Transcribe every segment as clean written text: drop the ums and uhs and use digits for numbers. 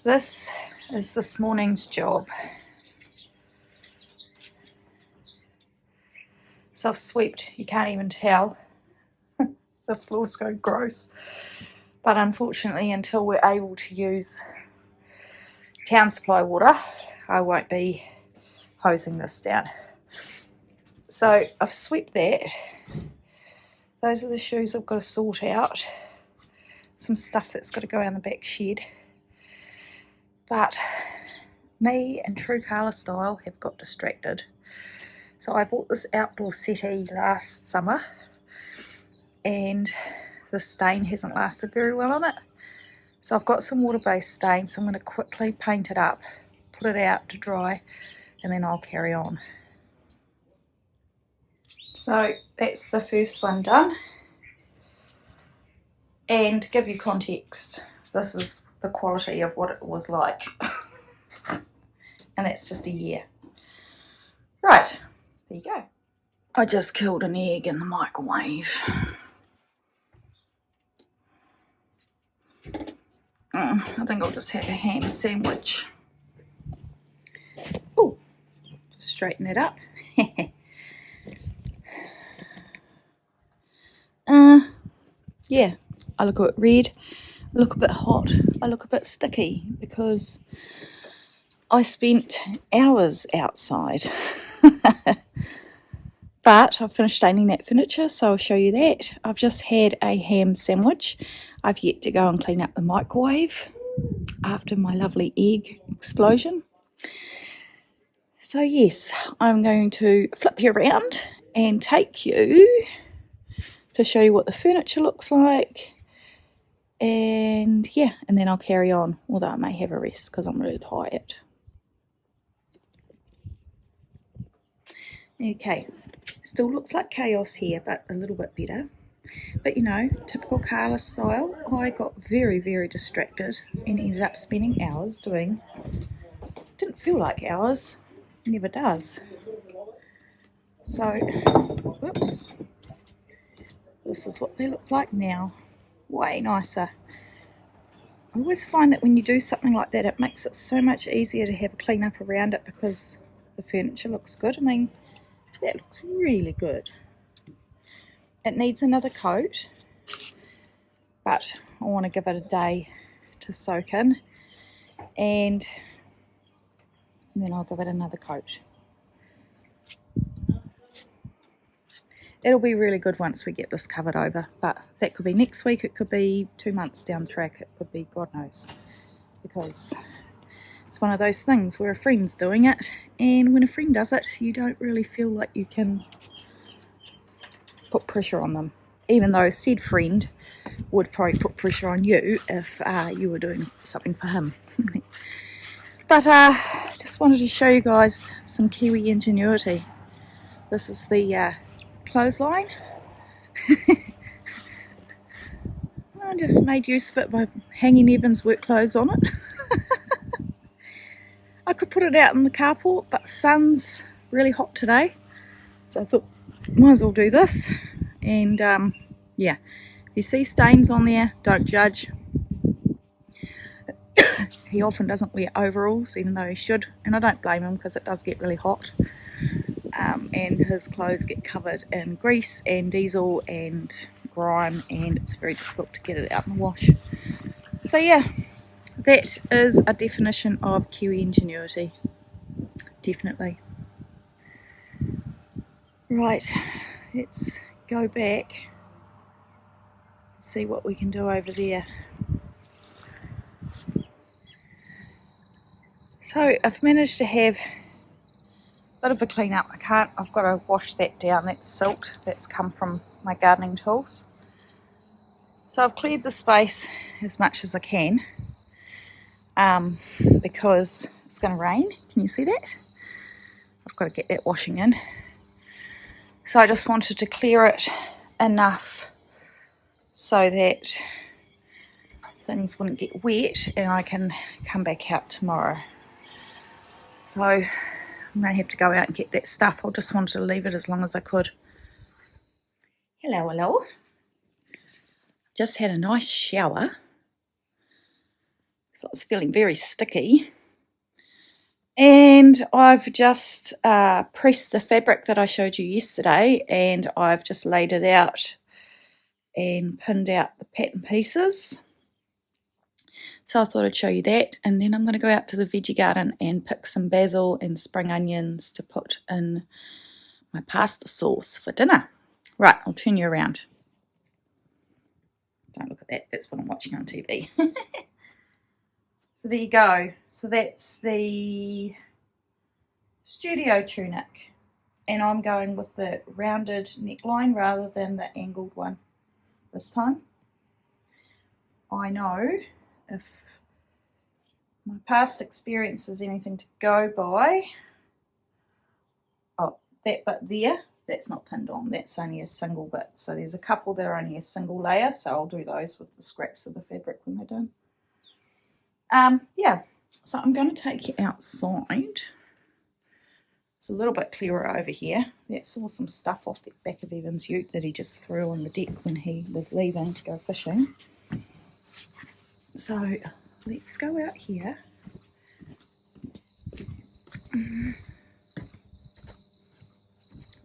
This is this morning's job. So I've swept, you can't even tell. The floor's so gross. But unfortunately, until we're able to use town supply water, I won't be hosing this down. So I've swept that. Those are the shoes I've got to sort out. Some stuff that's got to go in the back shed. But me and True Colour Style have got distracted. So I bought this outdoor settee last summer and the stain hasn't lasted very well on it. So I've got some water-based stain, so I'm going to quickly paint it up, put it out to dry, and then I'll carry on. So that's the first one done. And to give you context, this is the quality of what it was like. And that's just a year. Right, there you go. I just killed an egg in the microwave. I think I'll just have a ham sandwich. Oh, just straighten that up. Yeah, I look a bit red, I look a bit hot, I look a bit sticky because I spent hours outside. But I've finished staining that furniture, so I'll show you that. I've just had a ham sandwich. I've yet to go and clean up the microwave after my lovely egg explosion. So yes, I'm going to flip you around and take you to show you what the furniture looks like. And yeah, and then I'll carry on, although I may have a rest because I'm really tired. Okay, still looks like chaos here, but a little bit better. But you know, typical Carla style, I got very, very distracted and ended up spending hours doing, didn't feel like hours, never does. So, whoops, this is what they look like now, way nicer. I always find that when you do something like that, it makes it so much easier to have a clean up around it because the furniture looks good. I mean, that looks really good. It needs another coat, but I want to give it a day to soak in, and then I'll give it another coat. It'll be really good once we get this covered over, but that could be next week, it could be 2 months down the track, it could be God knows, because it's one of those things where a friend's doing it, and when a friend does it, you don't really feel like you can put pressure on them, even though said friend would probably put pressure on you if you were doing something for him. But just wanted to show you guys some Kiwi ingenuity. This is the clothesline. I just made use of it by hanging Evan's work clothes on it. I could put it out in the carport, but the sun's really hot today, so I thought might as well do this. And yeah, if you see stains on there, don't judge. He often doesn't wear overalls, even though he should, and I don't blame him because it does get really hot, and his clothes get covered in grease and diesel and grime, and it's very difficult to get it out in the wash. So yeah, that is a definition of Kiwi ingenuity, definitely. Right, let's go back, see what we can do over there. So I've managed to have a bit of a clean up. I've got to wash that down, that's silt that's come from my gardening tools. So I've cleared the space as much as I can, because it's going to rain. Can you see that? I've got to get that washing in. So I just wanted to clear it enough so that things wouldn't get wet and I can come back out tomorrow. So I'm going to have to go out and get that stuff. I just wanted to leave it as long as I could. Hello, hello. Just had a nice shower because it's feeling very sticky. And I've just pressed the fabric that I showed you yesterday, and I've just laid it out and pinned out the pattern pieces. So I thought I'd show you that, and then I'm going to go out to the veggie garden and pick some basil and spring onions to put in my pasta sauce for dinner. Right, I'll turn you around. Don't look at that, that's what I'm watching on TV. So there you go. So that's the studio tunic, and I'm going with the rounded neckline rather than the angled one this time. I know if my past experience is anything to go by. Oh, that bit there, that's not pinned on, that's only a single bit. So there's a couple that are only a single layer, so I'll do those with the scraps of the fabric when they're done. Yeah, so I'm going to take you outside. It's a little bit clearer over here. That's all some stuff off the back of Evan's ute that he just threw on the deck when he was leaving to go fishing. So let's go out here.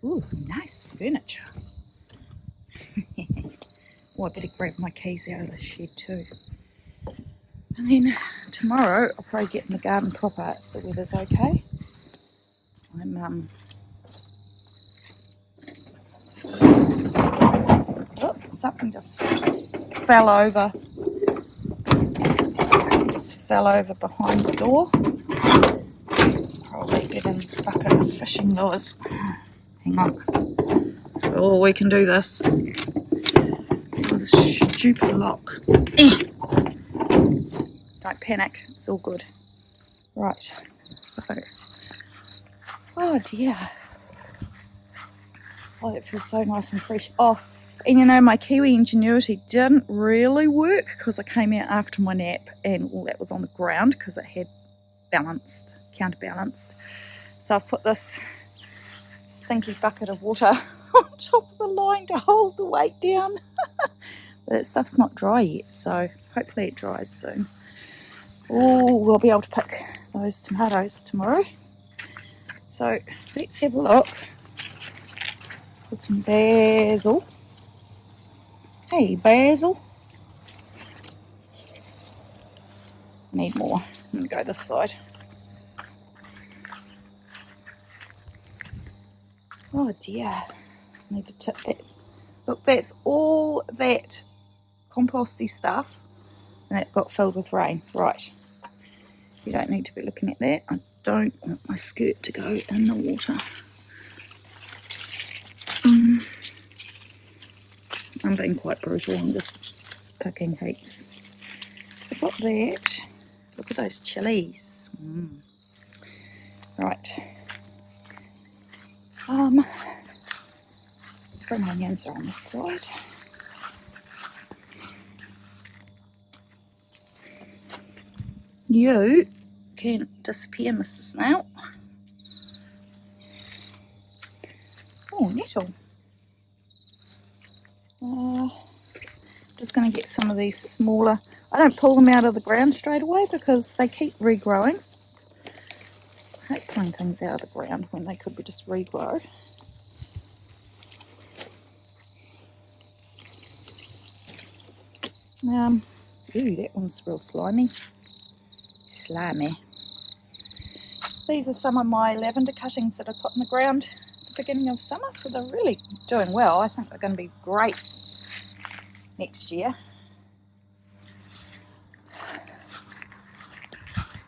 Ooh, nice furniture. Oh, I better grab my keys out of the shed too. And then tomorrow I'll probably get in the garden proper if the weather's okay. Oh, something just fell over. Just fell over behind the door. It's probably Evan's bucket of fishing lures. Hang on. Oh, we can do this. Oh, this stupid lock. Don't panic, it's all good. Right, so, oh dear. Oh, it feels so nice and fresh. Oh, and you know, my Kiwi Ingenuity didn't really work because I came out after my nap and all that was on the ground because it had counterbalanced. So I've put this stinky bucket of water on top of the line to hold the weight down. But that stuff's not dry yet, so hopefully it dries soon. Oh, we'll be able to pick those tomatoes tomorrow. So let's have a look for some basil. Hey, basil. Need more. I'm going to go this side. Oh dear. I need to tip that. Look, that's all that composty stuff, and that got filled with rain. Right. You don't need to be looking at that. I don't want my skirt to go in the water. I'm being quite brutal. I'm just picking heaps. So I've got that. Look at those chilies. Right. Spring onions are on this side. You can disappear, Mr. Snail. Oh, nettle. Just going to get some of these smaller. I don't pull them out of the ground straight away because they keep regrowing. I hate pulling things out of the ground when they could be just regrow. Ooh, that one's real slimy. These are some of my lavender cuttings that I put in the ground at the beginning of summer, so they're really doing well. I think they're going to be great next year.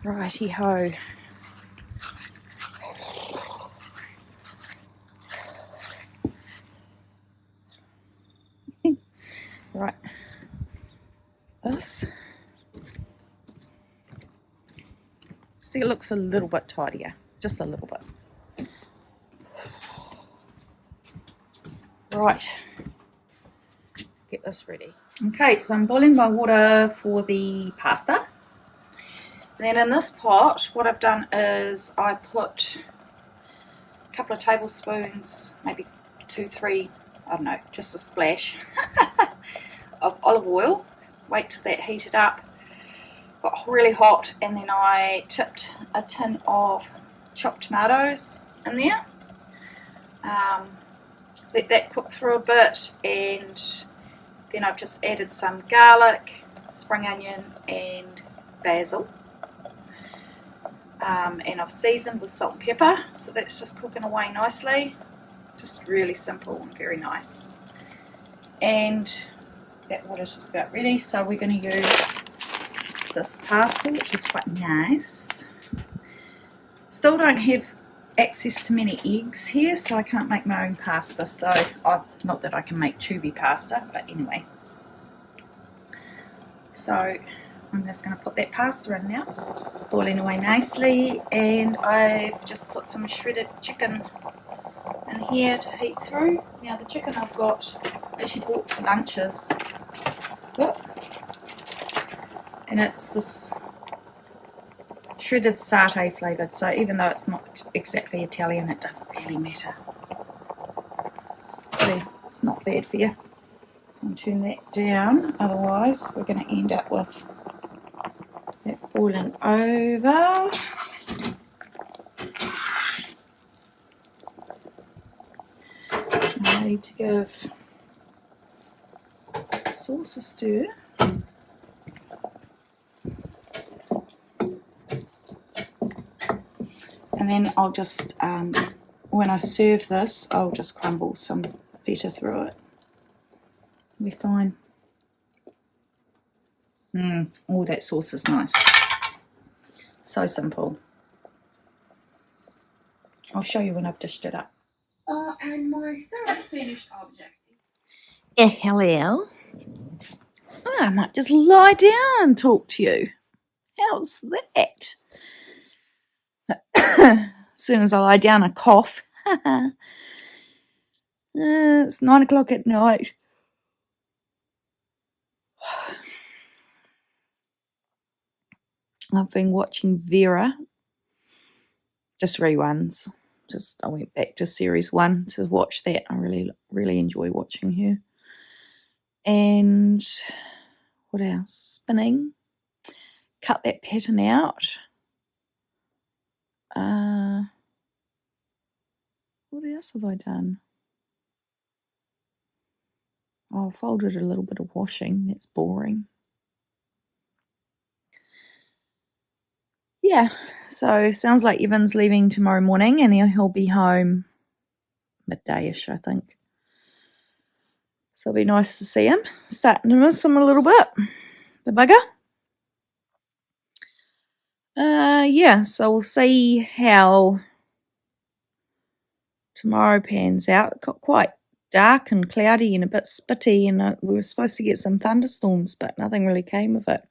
Righty ho. Right. This. See, it looks a little bit tidier, just a little bit. Right, get this ready. Okay, so I'm boiling my water for the pasta. Then in this pot, what I've done is I put a couple of tablespoons, maybe 2, 3, I don't know, just a splash of olive oil. Wait till that heated up. got really hot, and then I tipped a tin of chopped tomatoes in there. Let that cook through a bit, and then I've just added some garlic, spring onion and basil, and I've seasoned with salt and pepper, so that's just cooking away nicely. It's just really simple and very nice. And that water's just about ready, so we're going to use this pasta, which is quite nice. Still don't have access to many eggs here, so I can't make my own pasta, so not that I can make tubey pasta, but anyway. So I'm just going to put that pasta in now. It's boiling away nicely, and I've just put some shredded chicken in here to heat through. Now the chicken I've got actually bought for lunches. And it's this shredded satay flavoured, so even though it's not exactly Italian, it doesn't really matter. It's not bad for you. So I'm going to turn that down, otherwise we're going to end up with that boiling over. I need to give the sauce a stir. And then I'll just, when I serve this, I'll just crumble some feta through it. It'll be fine. Oh, that sauce is nice. So simple. I'll show you when I've dished it up. And my third finished object. Hello. I might just lie down and talk to you. How's that? As soon as I lie down, I cough. It's 9 o'clock at night. I've been watching Vera. Just reruns. I went back to series 1 to watch that. I really enjoy watching her. And what else? Spinning. Cut that pattern out. What else have I done? Oh, I folded a little bit of washing. That's boring. Yeah, so sounds like Evan's leaving tomorrow morning, and he'll be home midday-ish, I think. So it'll be nice to see him. Starting to miss him a little bit, the bugger. Yeah, so we'll see how tomorrow pans out. It got quite dark and cloudy and a bit spitty, and we were supposed to get some thunderstorms, but nothing really came of it.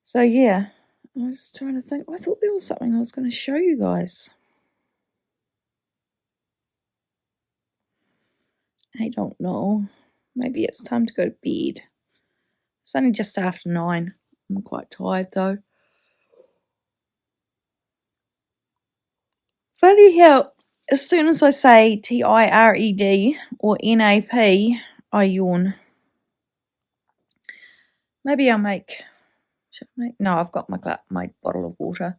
So yeah, I was trying to think. I thought there was something I was going to show you guys. I don't know. Maybe it's time to go to bed. It's only just after 9. I'm quite tired though. Funny how as soon as I say TIRED or NAP, I yawn. Maybe I'll make. Should I make? No, I've got my bottle of water.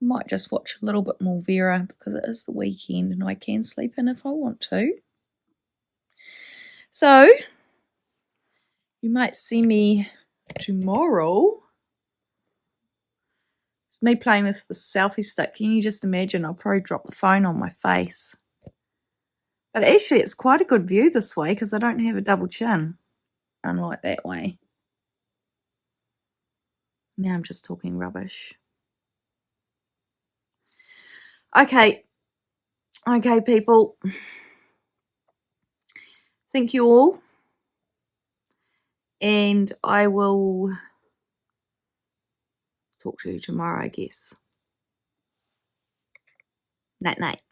I might just watch a little bit more Vera because it is the weekend and I can sleep in if I want to. So you might see me tomorrow. It's me playing with the selfie stick. Can you just imagine? I'll probably drop the phone on my face. But actually, it's quite a good view this way because I don't have a double chin, unlike that way. Now I'm just talking rubbish. Okay, people. Thank you all. And I will talk to you tomorrow, I guess. Night, night.